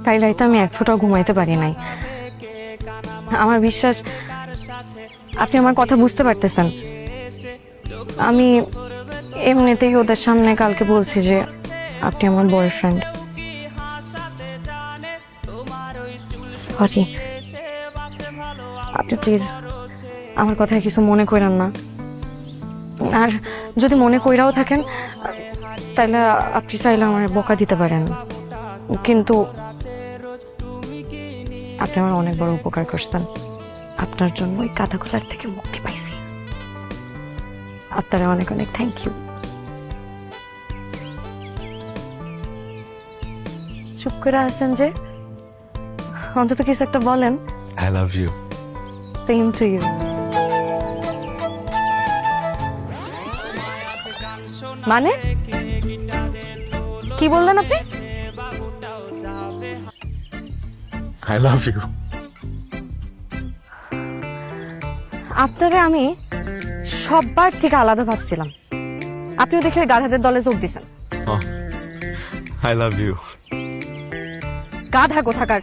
কাল রাইতে আমি এক ফোঁটাও ঘুমাইতে পারি নাই। আমার বিশ্বাস আপনি আমার কথা বুঝতে পারতেছেন। আমি এমনিতেই ওদের সামনে কালকে বলছি যে আপনি আমার বয়ফ্রেন্ড। সরি, আপনি প্লিজ আমার কথায় কিছু মনে করেন না। আর যদি মনে কইরাও থাকেন তাহলে আপনি চাইলে আমার বকা দিতে পারেন, কিন্তু আপনি আমার অনেক বড় উপকার করছেন। আপনার জন্য ওই কাঁথাগুলার থেকে মুক্তি পাইছি। আপনারা অনেক অনেক থ্যাংক ইউ। চুপ করে আছেন যে, অন্তত কিছু একটা বলেন। I love you. Same to you. মানে কি বললেন আপনি? I love you. আপনারে আমি সববার থেকে আলাদা ভাবছিলাম, আপনিও দেখে গাধাদের দলে যোগ দিছেন। Oh, I love you. গাধা কোথাকার।